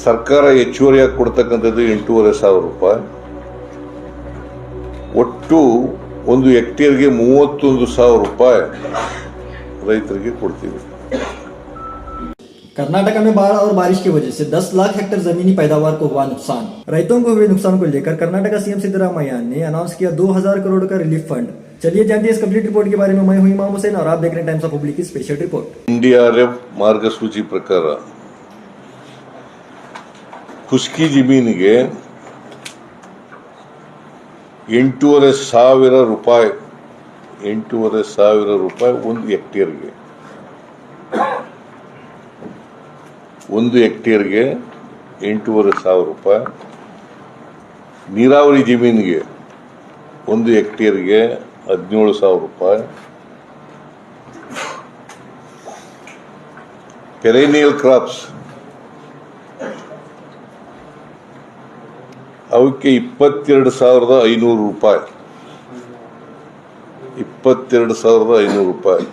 ಸರ್ಕಾರ ಹೆಚ್ಚುವರಿಯಾಗಿ ಕೊಡ್ತಕ್ಕಂಥದ್ದು 8,500 ರೂಪಾಯಿ. ಒಟ್ಟು ಒಂದು ಹೆಕ್ಟೇರ್ಗೆ 31,000 ರೂಪಾಯಿ ರೈತರಿಗೆ ಕೊಡ್ತೀವಿ. कर्नाटक में बाढ़ और बारिश की वजह से 10 लाख हेक्टेयर जमीनी पैदावार को हुआ नुकसान. रैतों को हुए नुकसान को लेकर कर्नाटक सीएम सिद्धरामैया ने अनाउंस किया 2,000 करोड़ का रिलीफ फंड. चलिए जानते हैं इस कंप्लीट रिपोर्ट के बारे में. मैं हूं इमाम हुसैन और आप देख रहे हैं टाइम्स ऑफ पब्लिक की स्पेशल रिपोर्ट. NDRF ಮಾರ್ಗಸೂಚಿ ಪ್ರಕಾರ ಖುಷ್ಕಿ ಜಮೀನಿಗೆ 8,500 ರೂಪಾಯಿ ಒಂದು ಹೆಕ್ಟೇರ್ಗೆ. ಒಂದು ಹೆಕ್ಟೇರ್ಗೆ 8,500 ರೂಪಾಯಿ. ನೀರಾವರಿ ಜಮೀನಿಗೆ ಒಂದು ಹೆಕ್ಟೇರ್ಗೆ 17,000 ರೂಪಾಯಿ. ಪೆರೇನಿಯಲ್ ಕ್ರಾಪ್ಸ್ ಅವಕ್ಕೆ 22,500 ರೂಪಾಯಿ. 22,500 ರೂಪಾಯಿ.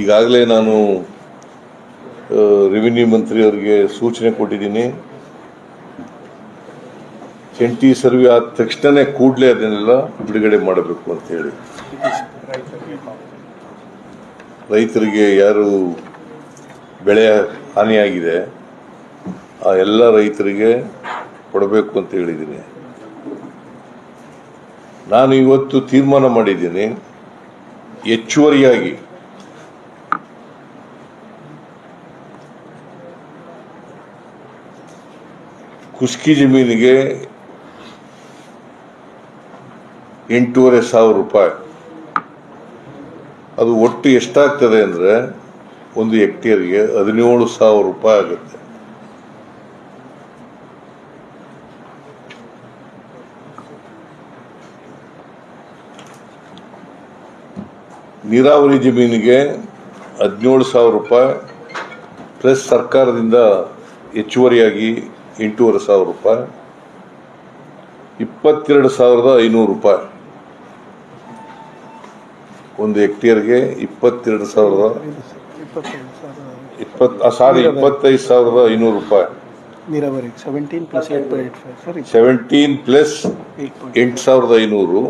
ಈಗಾಗಲೇ ನಾನು ರೆವಿನ್ಯೂ ಮಂತ್ರಿ ಅವರಿಗೆ ಸೂಚನೆ ಕೊಟ್ಟಿದ್ದೀನಿ. ಜಂಟಿ ಸರ್ವೆ ಆದ ತಕ್ಷಣ ಕೂಡಲೇ ಅದನ್ನೆಲ್ಲ ಬಿಡುಗಡೆ ಮಾಡಬೇಕು ಅಂತ ಹೇಳಿ. ರೈತರಿಗೆ ಯಾರು ಬೆಳೆ ಹಾನಿಯಾಗಿದೆ ಆ ಎಲ್ಲ ರೈತರಿಗೆ ಕೊಡಬೇಕು ಅಂತ ಹೇಳಿದ್ದೀನಿ. ನಾನು ಇವತ್ತು ತೀರ್ಮಾನ ಮಾಡಿದ್ದೀನಿ, ಹೆಚ್ಚುವರಿಯಾಗಿ ಖುಷ್ಕಿ ಜಮೀನಿಗೆ 8,500 ರೂಪಾಯಿ. ಅದು ಒಟ್ಟು ಎಷ್ಟಾಗ್ತದೆ ಅಂದರೆ ಒಂದು ಹೆಕ್ಟೇರ್ಗೆ 17,000 ರೂಪಾಯಿ ಆಗುತ್ತೆ. ನೀರಾವರಿ ಜಮೀನಿಗೆ 17,000 ರೂಪಾಯಿ ಪ್ಲಸ್ ಸರ್ಕಾರದಿಂದ ಹೆಚ್ಚುವರಿಯಾಗಿ 8,500 ರೂಪಾಯಿ, 22,500 ರೂಪಾಯಿ ಒಂದು ಹೆಕ್ಟೇರ್ಗೆ. 25,500 ರೂಪಾಯಿ. 17 ಪ್ಲಸ್ 8,500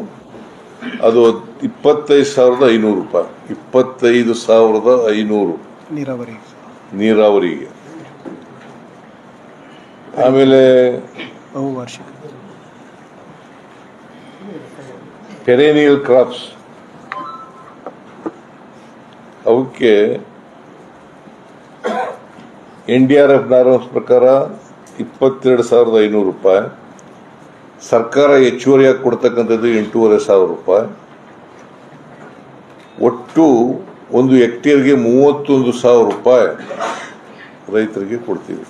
ಅದು 25,500 ರೂಪಾಯಿ. 25,500 ನೀರಾವರಿಗೆ. ಆಮೇಲೆ ಪೆರೇನಿಯಲ್ ಕ್ರಾಪ್ಸ್ ಅವಕ್ಕೆ NDRF ನಾರ್ಮ್ಸ್ ಪ್ರಕಾರ 22,500 ರೂಪಾಯಿ. ಸರ್ಕಾರ ಹೆಚ್ಚುವರಿಯಾಗಿ ಕೊಡ್ತಕ್ಕಂಥದ್ದು 8,500 ರೂಪಾಯಿ. ಒಟ್ಟು ಒಂದು ಹೆಕ್ಟೇರ್ಗೆ 31,000 ರೂಪಾಯಿ ರೈತರಿಗೆ ಕೊಡ್ತೀವಿ.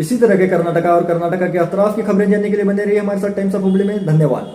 इसी तरह के कर्नाटका और कर्नाटका के अतराफ की खबरें जानने के लिए बने रहिए हमारे साथ टाइम्स ऑफ पब्लिक में. धन्यवाद.